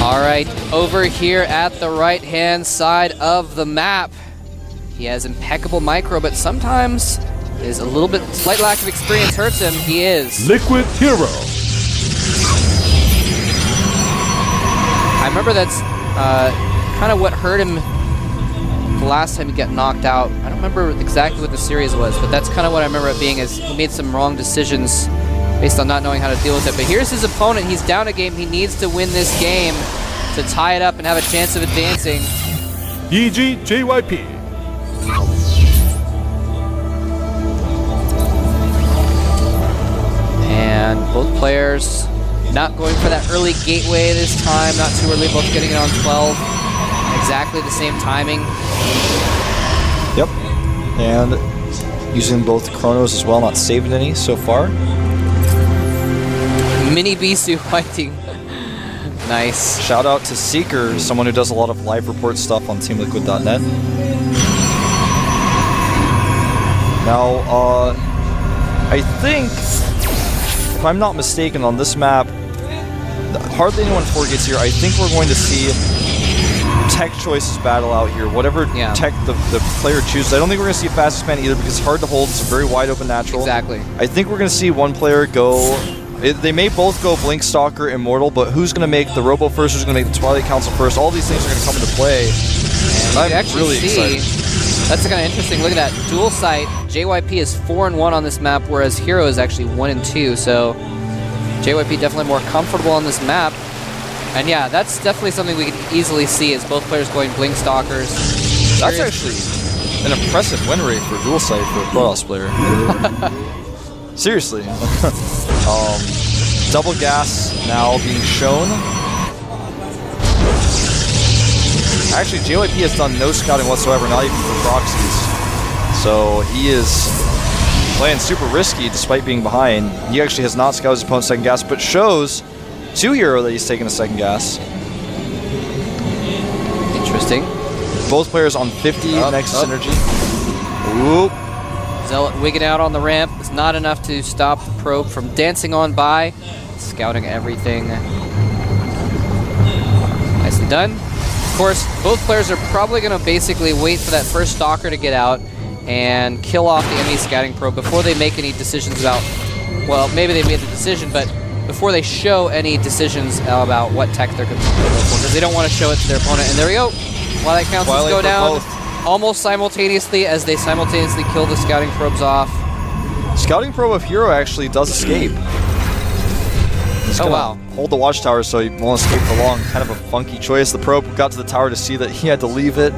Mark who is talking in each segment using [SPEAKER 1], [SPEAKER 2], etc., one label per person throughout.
[SPEAKER 1] All right, over here at the right-hand side of the map, he has impeccable micro, but sometimes is a little bit slight lack of experience hurts him. He is
[SPEAKER 2] Liquid Hero.
[SPEAKER 1] I remember that's kind of what hurt him the last time he got knocked out. I don't remember exactly what the series was, but that's kind of what I remember it being, is he made some wrong decisions based on not knowing how to deal with it. But here's his opponent. He's down a game. He needs to win this game to tie it up and have a chance of advancing.
[SPEAKER 2] EG JYP.
[SPEAKER 1] And both players not going for that early gateway this time. Not too early, both getting it on 12. Exactly the same timing.
[SPEAKER 3] Yep. And using both chronos as well, not saving any so far.
[SPEAKER 1] Mini Bisu fighting. Nice.
[SPEAKER 3] Shout out to Seeker, someone who does a lot of live report stuff on TeamLiquid.net. Now, I think, if I'm not mistaken, on this map, hardly anyone 4 gets here. I think we're going to see tech choices battle out here. Whatever tech the player chooses. I don't think we're going to see fastest man either, because it's hard to hold. It's a very wide open natural.
[SPEAKER 1] Exactly.
[SPEAKER 3] I think we're going to see one player go... They may both go Blink Stalker, Immortal, but who's going to make the Robo first, who's going to make the Twilight Council first? All these things are going to come into play. And I'm really excited.
[SPEAKER 1] That's kind of interesting. Look at that. Dual sight. JYP is 4-1 on this map, whereas Hero is actually 1-2. So JYP definitely more comfortable on this map. And yeah, that's definitely something we can easily see, is both players going Blink Stalkers.
[SPEAKER 3] That's actually an impressive win rate for dual sight for a Protoss player. Seriously. Double gas now being shown. Actually, JYP has done no scouting whatsoever, not even for proxies. So he is playing super risky despite being behind. He actually has not scouted his opponent's second gas, but shows to Hero that he's taking a second gas.
[SPEAKER 1] Interesting.
[SPEAKER 3] Both players on 50 next synergy. Oop.
[SPEAKER 1] Zealot wigging out on the ramp is not enough to stop the probe from dancing on by. Scouting everything. Nicely done. Of course, both players are probably going to basically wait for that first Stalker to get out and kill off the enemy scouting probe before they make any decisions about, well, maybe they made the decision, but before they show any decisions about what tech they're going to go for, because they don't want to show it to their opponent. And there we go. Twilight Councils go down almost simultaneously as they simultaneously kill the scouting probes off.
[SPEAKER 3] Scouting probe of Hero actually does escape. He's gonna hold the watchtower so he won't escape for long. Kind of a funky choice. The probe got to the tower to see that he had to leave it.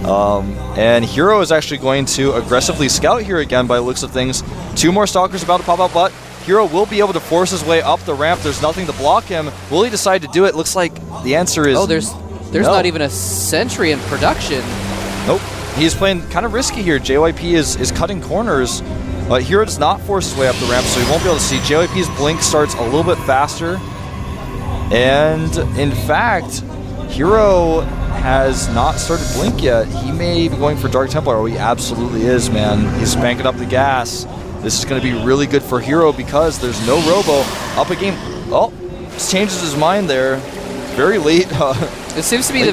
[SPEAKER 3] And Hero is actually going to aggressively scout here again by the looks of things. 2 more Stalkers about to pop out, but Hero will be able to force his way up the ramp. There's nothing to block him. Will he decide to do it? Looks like the answer is
[SPEAKER 1] there's not even a sentry in production.
[SPEAKER 3] Nope. He's playing kind of risky here. JYP is cutting corners, but Hero does not force his way up the ramp, so he won't be able to see. JYP's blink starts a little bit faster. And in fact, Hero has not started blink yet. He may be going for Dark Templar. Oh, he absolutely is, man. He's banking up the gas. This is going to be really good for Hero because there's no Robo. Up a game. Oh, just changes his mind there. Very late.
[SPEAKER 1] It seems to be the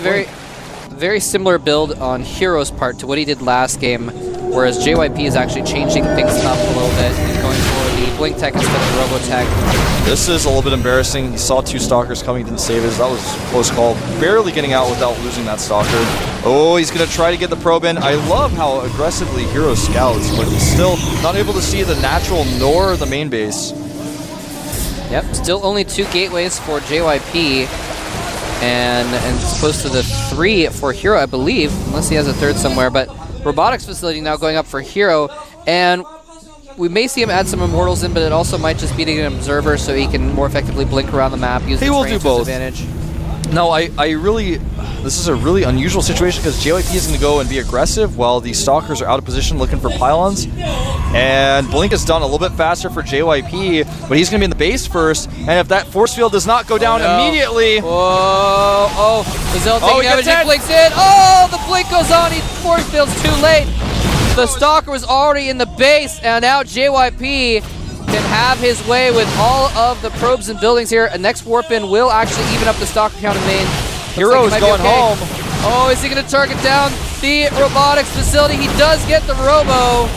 [SPEAKER 1] very similar build on Hero's part to what he did last game, whereas JYP is actually changing things up a little bit and going for the Blink Tech instead of the Robo Tech.
[SPEAKER 3] This is a little bit embarrassing. He saw 2 Stalkers coming, didn't save his. That was a close call. Barely getting out without losing that Stalker. Oh, he's going to try to get the probe in. I love how aggressively Hero scouts, but he's still not able to see the natural nor the main base.
[SPEAKER 1] Yep, still only 2 gateways for JYP. And as opposed to the 3 for Hero, I believe, unless he has a third somewhere. But Robotics Facility now going up for Hero, and we may see him add some Immortals in, but it also might just be to get an Observer so he can more effectively blink around the map, use the terrain to his advantage.
[SPEAKER 3] No, I really... This is a really unusual situation because JYP is going to go and be aggressive while the Stalkers are out of position looking for pylons. And Blink is done a little bit faster for JYP, but he's going to be in the base first. And if that force field does not go down immediately...
[SPEAKER 1] Whoa! The Zealot taking damage, he blinks in! Oh! The blink goes on, he force field's too late! The Stalker was already in the base, and now JYP can have his way with all of the probes and buildings here. A next warp in will actually even up the stalker count in main.
[SPEAKER 3] Hero is going home.
[SPEAKER 1] Oh, is he going to target down the robotics facility? He does get the robo.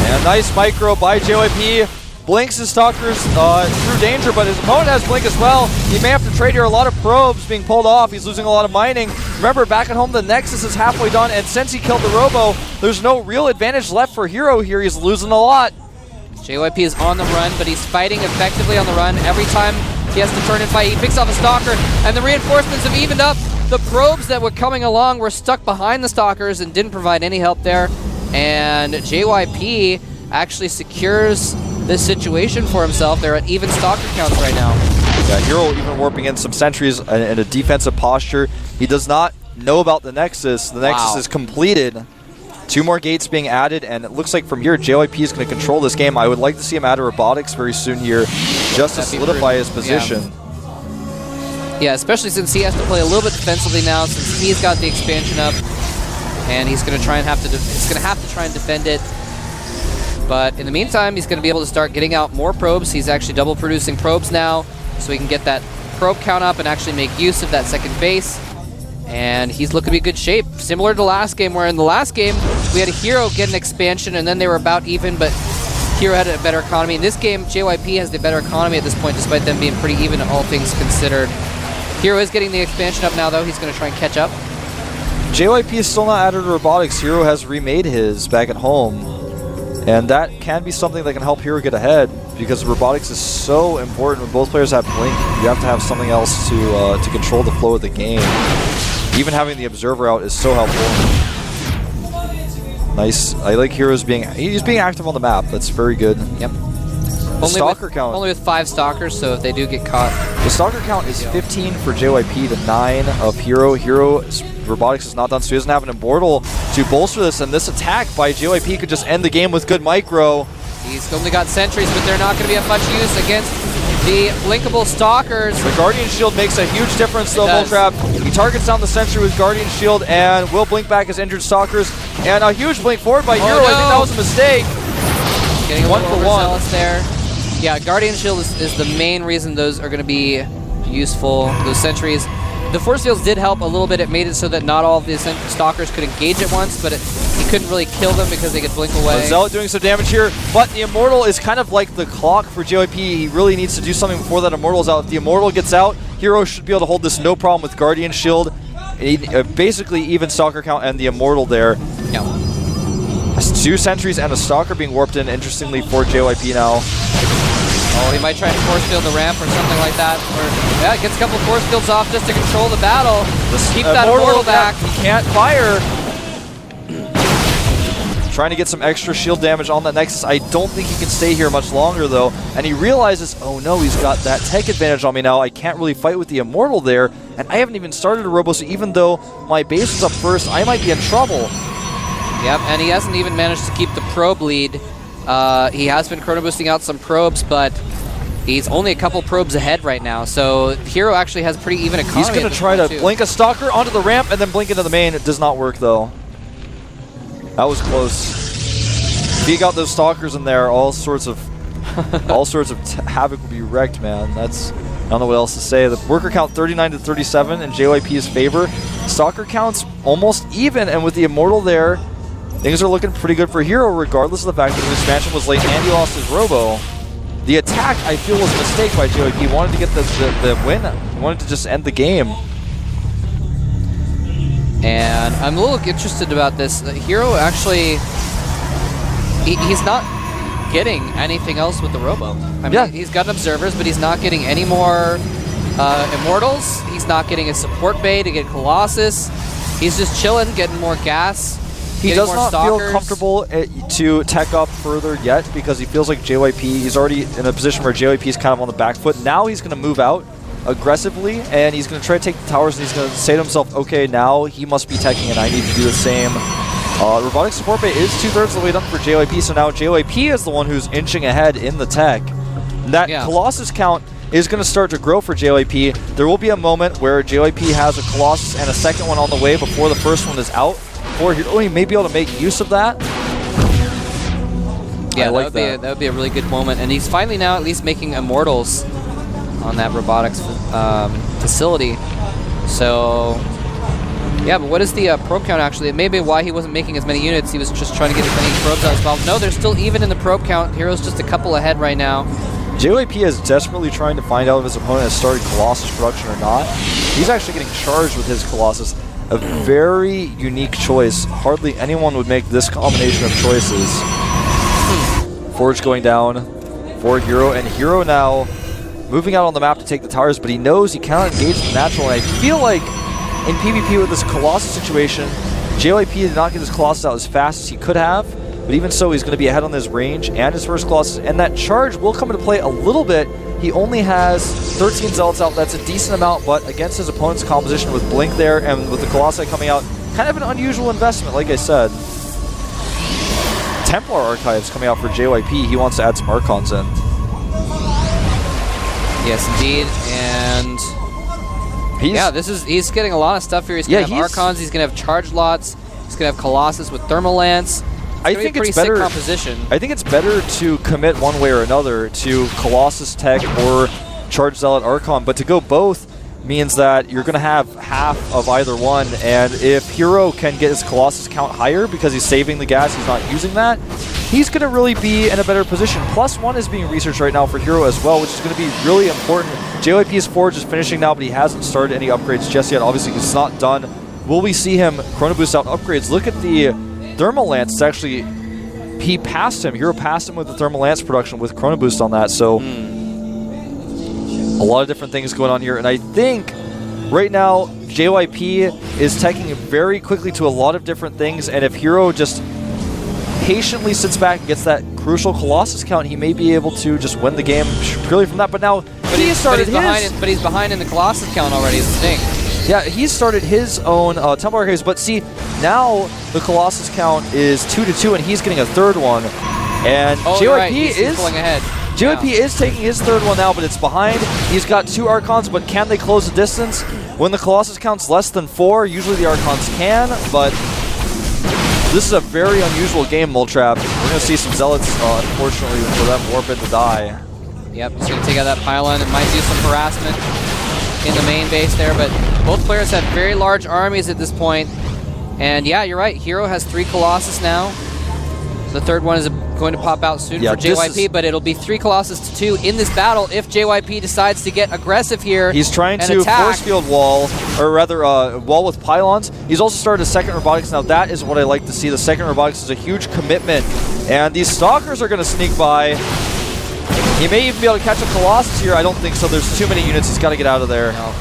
[SPEAKER 3] And nice micro by JYP. Blinks his stalkers through danger, but his opponent has blink as well. He may have to trade here. A lot of probes being pulled off. He's losing a lot of mining. Remember, back at home, the Nexus is halfway done, and since he killed the robo, there's no real advantage left for Hero here. He's losing a lot.
[SPEAKER 1] JYP is on the run, but he's fighting effectively on the run. Every time he has to turn and fight, he picks off a stalker, and the reinforcements have evened up. The probes that were coming along were stuck behind the stalkers and didn't provide any help there. And JYP actually secures this situation for himself. They're at even stalker counts right now.
[SPEAKER 3] Yeah, Hero even warping in some sentries in a defensive posture. He does not know about the Nexus. The Nexus is completed. 2 more gates being added, and it looks like from here, JYP is going to control this game. I would like to see him add a robotics very soon here, just to solidify his position.
[SPEAKER 1] Yeah, especially since he has to play a little bit defensively now, since he's got the expansion up, and he's going to try and have to try and defend it. But in the meantime, he's going to be able to start getting out more probes. He's actually double producing probes now, so he can get that probe count up and actually make use of that second base. And he's looking to be in good shape, similar to last game, where in the last game, we had a Hero get an expansion, and then they were about even, but Hero had a better economy. In this game, JYP has the better economy at this point, despite them being pretty even, all things considered. Hero is getting the expansion up now, though. He's going to try and catch up.
[SPEAKER 3] JYP is still not added to robotics. Hero has remade his back at home. And that can be something that can help Hero get ahead, because robotics is so important when both players have blink. You have to have something else to control the flow of the game. Even having the observer out is so helpful. Nice. I like Hero's he's being active on the map. That's very good.
[SPEAKER 1] Yep. Only with 5 stalkers, so if they do get caught.
[SPEAKER 3] The stalker count is 15 for JYP to 9 of Hero. Hero's robotics is not done, so he doesn't have an immortal to bolster this, and this attack by JYP could just end the game with good micro.
[SPEAKER 1] He's only got sentries, but they're not going to be of much use against the blinkable stalkers.
[SPEAKER 3] The Guardian Shield makes a huge difference, though, Moltrap. He targets down the sentry with Guardian Shield and will blink back his injured stalkers. And a huge blink forward by Hero.
[SPEAKER 1] No.
[SPEAKER 3] I think that was a mistake.
[SPEAKER 1] Getting 1 for 1 there. Yeah, Guardian Shield is the main reason those are going to be useful, those sentries. The force fields did help a little bit. It made it so that not all of the stalkers could engage at once, but he couldn't really kill them because they could blink away.
[SPEAKER 3] Zealot doing some damage here, but the Immortal is kind of like the clock for JYP. He really needs to do something before that Immortal is out. If the Immortal gets out, Hero should be able to hold this no problem with Guardian Shield. Basically even stalker count and the Immortal there.
[SPEAKER 1] Yeah.
[SPEAKER 3] 2 sentries and a stalker being warped in, interestingly, for JYP now.
[SPEAKER 1] Oh, he might try to force field the ramp or something like that. Or, yeah, gets a couple force fields off just to control the battle. Keep that Immortal back.
[SPEAKER 3] He can't fire. Trying to get some extra shield damage on that Nexus. I don't think he can stay here much longer, though. And he realizes, oh no, he's got that tech advantage on me now. I can't really fight with the Immortal there. And I haven't even started a Robo, so even though my base was up first, I might be in trouble.
[SPEAKER 1] Yep, and he hasn't even managed to keep the probe lead. He has been chrono boosting out some probes, but he's only a couple probes ahead right now. So Hero actually has pretty even economy.
[SPEAKER 3] He's going to try to blink a stalker onto the ramp and then blink into the main. It does not work, though. That was close. If he got those stalkers in there, all sorts of havoc would be wrecked, man. I don't know what else to say. The worker count 39 to 37 in JYP's favor. Stalker counts almost even, and with the Immortal there, things are looking pretty good for Hero, regardless of the fact that the expansion was late and he lost his Robo. The attack, I feel, was a mistake by JYP. He wanted to get the win. He wanted to just end the game.
[SPEAKER 1] And I'm a little interested about this. Hero actually, he's not getting anything else with the Robo. I mean, he's got observers, but he's not getting any more Immortals. He's not getting a support bay to get Colossus. He's just chilling, getting more gas.
[SPEAKER 3] He does not feel comfortable to tech up further yet, because he feels like JYP, he's already in a position where JYP is kind of on the back foot. Now he's going to move out aggressively, and he's going to try to take the towers, and he's going to say to himself, okay, now he must be teching, and I need to do the same. Robotic support bay is 2/3 of the way done for JYP, so now JYP is the one who's inching ahead in the tech. That Colossus count is going to start to grow for JYP. There will be a moment where JYP has a Colossus and a second one on the way before the first one is out. Or he may be able to make use of that.
[SPEAKER 1] Yeah,
[SPEAKER 3] I like
[SPEAKER 1] that would be a really good moment. And he's finally now at least making Immortals on that robotics facility. So, yeah, but what is the probe count actually? It may be why he wasn't making as many units. He was just trying to get as many probes out as well. No, they're still even in the probe count. Hero's just a couple ahead right now.
[SPEAKER 3] JYP is desperately trying to find out if his opponent has started Colossus production or not. He's actually getting charged with his Colossus. A very unique choice. Hardly anyone would make this combination of choices. Forge going down for Hero, and Hero now moving out on the map to take the towers, but he knows he cannot engage the natural, and I feel like in PvP with this Colossus situation, JYP did not get his Colossus out as fast as he could have, but even so, he's going to be ahead on his range and his first Colossus, and that charge will come into play a little bit. He only has 13 Zealots out. That's a decent amount, but against his opponent's composition with Blink there and with the Colossi coming out, kind of an unusual investment, like I said. Templar Archives coming out for JYP. He wants to add some Archons in.
[SPEAKER 1] Yes, indeed, and he's getting a lot of stuff here. He's going to have Archons, he's going to have Charge Lots, he's going to have Colossus with Thermal Lance. I think it's better. Composition.
[SPEAKER 3] I think it's better to commit one way or another to Colossus Tech or Charge Zealot Archon, but to go both means that you're going to have half of either one, and if Hero can get his Colossus count higher because he's saving the gas, he's not using that, he's going to really be in a better position. +1 is being researched right now for Hero as well, which is going to be really important. JYP's Forge is finishing now, but he hasn't started any upgrades just yet. Obviously, it's not done. Will we see him Chrono Boost out upgrades? Look at the Thermal Lance. It's actually, he passed him. Hero passed him with the Thermal Lance production with Chrono Boost on that, so a lot of different things going on here, and I think right now JYP is taking very quickly to a lot of different things, and if Hero just patiently sits back and gets that crucial Colossus count, he may be able to just win the game purely from that. But now he's
[SPEAKER 1] behind in the Colossus count already is the thing.
[SPEAKER 3] Yeah, he's started his own Temple Archives, but see, now the Colossus count is 2-2, and he's getting a third one. And JYP
[SPEAKER 1] he's pulling ahead.
[SPEAKER 3] JYP is taking his third one now, but it's behind. He's got 2 Archons, but can they close the distance? When the Colossus count's less than 4, usually the Archons can, but this is a very unusual game, Moltrap. We're going to see some Zealots, unfortunately, for them warp in to die.
[SPEAKER 1] Yep, he's going to take out that pylon and might do some harassment in the main base there, but both players have very large armies at this point. And yeah, you're right, Hero has 3 Colossus now. The third one is going to pop out soon for JYP, but it'll be 3 Colossus to 2 in this battle if JYP decides to get aggressive here.
[SPEAKER 3] He's trying to force field wall, or rather wall with pylons. He's also started a second robotics. Now that is what I like to see. The second robotics is a huge commitment, and these Stalkers are going to sneak by. He may even be able to catch a Colossus here. I don't think so. There's too many units. He's got to get out of there. No.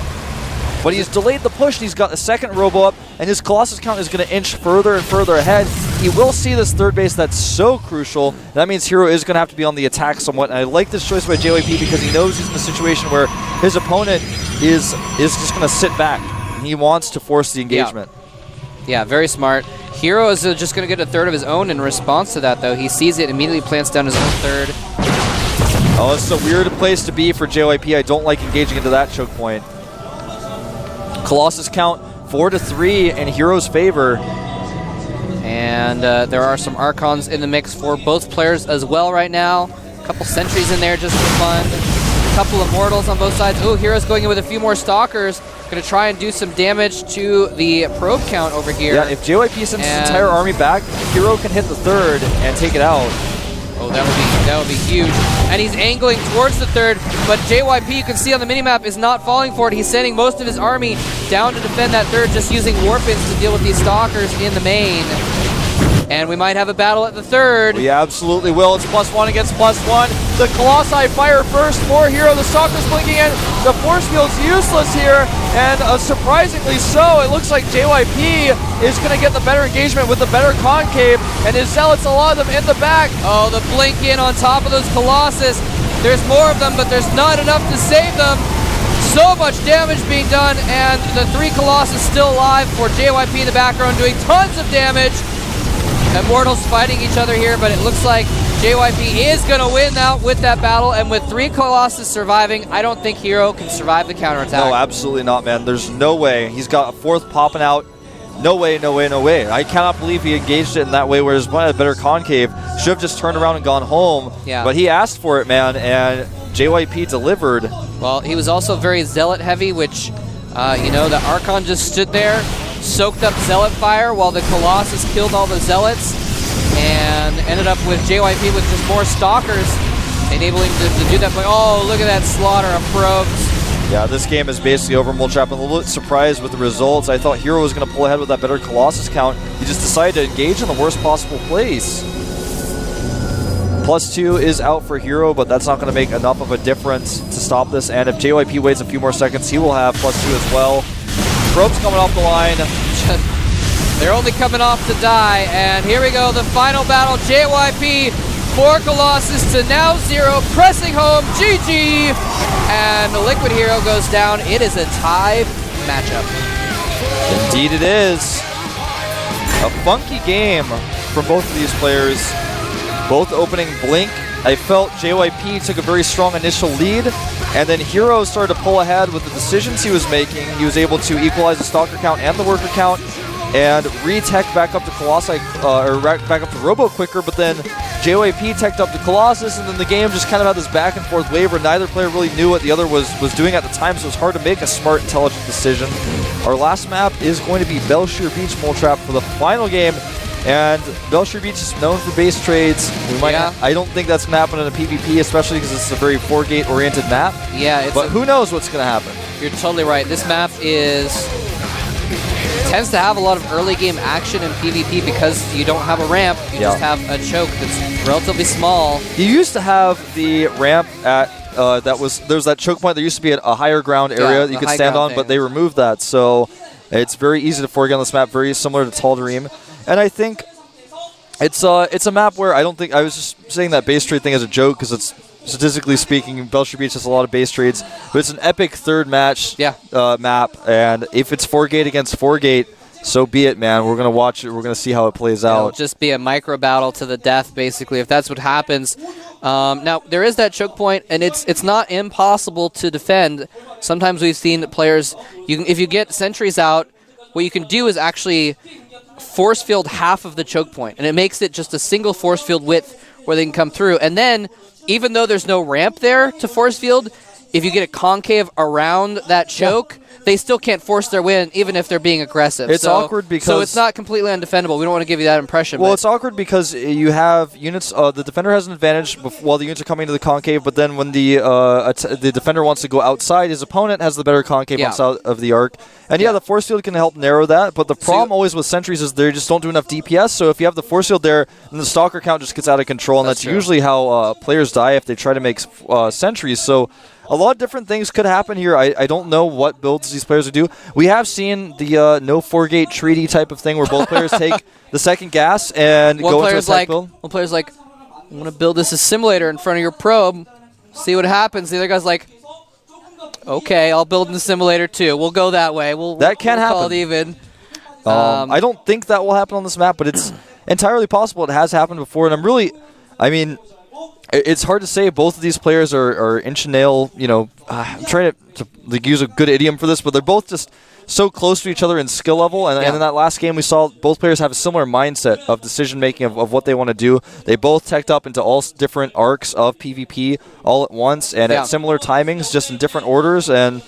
[SPEAKER 3] But he's delayed the push, and he's got the second robo up, and his Colossus count is going to inch further and further ahead. He will see this third base that's so crucial. That means Hero is going to have to be on the attack somewhat, and I like this choice by JYP because he knows he's in a situation where his opponent is just going to sit back. He wants to force the engagement.
[SPEAKER 1] Yeah, very smart. Hero is just going to get a third of his own in response to that, though. He sees it, immediately plants down his own third.
[SPEAKER 3] Oh, it's a weird place to be for JYP. I don't like engaging into that choke point. Colossus count 4-3 in Hero's favor.
[SPEAKER 1] And there are some Archons in the mix for both players as well right now. A couple Sentries in there just for fun. A couple Immortals on both sides. Oh, Hero's going in with a few more Stalkers. Going to try and do some damage to the probe count over here.
[SPEAKER 3] Yeah, if JYP sends his entire army back, Hero can hit the third and take it out.
[SPEAKER 1] Oh, that would be huge. And he's angling towards the third, but JYP, you can see on the minimap, is not falling for it. He's sending most of his army down to defend that third, just using Warpins to deal with these Stalkers in the main. And we might have a battle at the third.
[SPEAKER 3] We absolutely will. It's +1 against +1. The Colossi fire first for Hero. The Stalker's blinking in. The force field's useless here, and surprisingly so, it looks like JYP is going to get the better engagement with the better concave, and his Zealots, a lot of them in the back.
[SPEAKER 1] Oh, the blink in on top of those Colossus. There's more of them, but there's not enough to save them. So much damage being done, and the 3 Colossus still alive for JYP in the background, doing tons of damage. Immortals fighting each other here, but it looks like JYP is going to win out with that battle, and with 3 Colossus surviving, I don't think Hero can survive the counterattack.
[SPEAKER 3] No, absolutely not, man. There's no way. He's got a 4th popping out. no way, no way, no way. I cannot believe he engaged it in that way, whereas one had a better concave. Should have just turned around and gone home.
[SPEAKER 1] Yeah.
[SPEAKER 3] But he asked for it, man, and JYP delivered.
[SPEAKER 1] Well, he was also very Zealot heavy, which, the Archon just stood there, soaked up Zealot fire while the Colossus killed all the Zealots, and ended up with JYP with just more Stalkers, enabling him to do that. But, oh, look at that slaughter of probes.
[SPEAKER 3] Yeah, this game is basically over. Moltrap. I'm a little bit surprised with the results. I thought Hero was going to pull ahead with that better Colossus count. He just decided to engage in the worst possible place. +2 is out for Hero, but that's not going to make enough of a difference to stop this. And if JYP waits a few more seconds, he will have +2 as well. Probes coming off the line.
[SPEAKER 1] They're only coming off to die, and here we go, the final battle. JYP 4 Colossus to now 0, pressing home, GG! And the Liquid Hero goes down. It is a tie matchup.
[SPEAKER 3] Indeed it is. A funky game from both of these players. Both opening Blink. I felt JYP took a very strong initial lead, and then Hero started to pull ahead with the decisions he was making. He was able to equalize the Stalker count and the Worker count, and re-tech back up to Colossi, or back up to Robo quicker, but then JYP teched up to Colossus, and then the game just kind of had this back and forth wave where neither player really knew what the other was doing at the time, so it was hard to make a smart, intelligent decision. Our last map is going to be Belshire Beach Moltrap for the final game, and Belshire Beach is known for base trades. I don't think that's going to happen in a PvP, especially because it's a very 4-gate oriented map.
[SPEAKER 1] Yeah,
[SPEAKER 3] but who knows what's going to happen.
[SPEAKER 1] You're totally right. This map tends to have a lot of early game action in PvP because you don't have a ramp, you just have a choke that's relatively small.
[SPEAKER 3] You used to have the ramp at there was that choke point. There used to be a higher ground area that you could stand on, but they removed that, so it's very easy to forget on this map, very similar to Tal'Darim. And I think it's a map where I was just saying that base trade thing as a joke because it's statistically speaking, Belshire Beach has a lot of base trades, but it's an epic third match map, and if it's 4-gate against 4-gate, so be it, man. We're going to watch it. We're going to see how it plays out.
[SPEAKER 1] It'll just be a micro battle to the death, basically, if that's what happens. Now, there is that choke point, and it's not impossible to defend. Sometimes we've seen that players, if you get sentries out, what you can do is actually force field half of the choke point, and it makes it just a single force field width where they can come through. And then, even though there's no ramp there to force field, if you get a concave around that choke, they still can't force their way in, even if they're being aggressive.
[SPEAKER 3] It's awkward because...
[SPEAKER 1] So it's not completely undefendable. We don't want to give you that impression.
[SPEAKER 3] Well, it's awkward because you have units... the defender has an advantage while the units are coming to the concave, but then when the defender wants to go outside, his opponent has the better concave on side of the arc. And the force field can help narrow that, but the problem always with sentries is they just don't do enough DPS, so if you have the force field there, then the Stalker count just gets out of control, and that's usually how players die if they try to make sentries. So a lot of different things could happen here. I don't know what builds these players would do. We have seen the no 4-gate treaty type of thing where both players take the second gas and go into a tech build.
[SPEAKER 1] One player's like, I'm going to build this simulator in front of your probe, see what happens. The other guy's like, okay, I'll build in the simulator too. We'll go that way.
[SPEAKER 3] That can happen.
[SPEAKER 1] Call it even.
[SPEAKER 3] I don't think that will happen on this map, but it's entirely possible. It has happened before, and it's hard to say. Both of these players are inch and nail, I'm trying to use a good idiom for this, but they're both just so close to each other in skill level. And in that last game, we saw both players have a similar mindset of decision-making of what they want to do. They both teched up into all different arcs of PvP all at once and at similar timings, just in different orders. And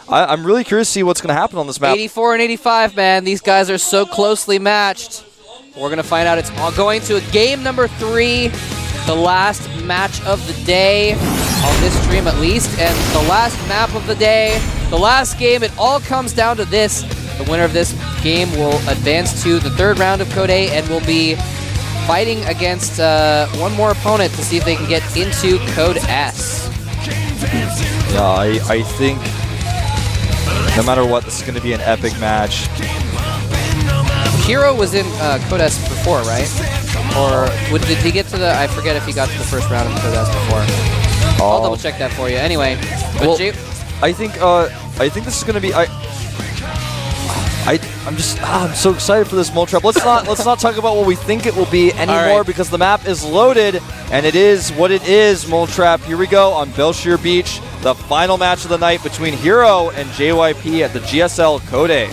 [SPEAKER 3] I'm really curious to see what's going to happen on this map.
[SPEAKER 1] 84 and 85, man. These guys are so closely matched. We're going to find out. It's all going to game number 3. The last match of the day on this stream at least, and the last map of the day, the last game. It all comes down to this. The winner of this game will advance to the 3rd round of Code A and will be fighting against one more opponent to see if they can get into Code S.
[SPEAKER 3] Yeah, I think no matter what, this is going to be an epic match.
[SPEAKER 1] Hero was in Code S before, right? Or did he get to the... I forget if he got to the 1st round of Code S before. I'll double check that for you. Anyway,
[SPEAKER 3] I think this is going to be... I'm so excited for this Moltrap. Let's not talk about what we think it will be anymore because the map is loaded and it is what it is. Moltrap. Here we go on Belshire Beach, the final match of the night between Hero and JYP at the GSL Code A.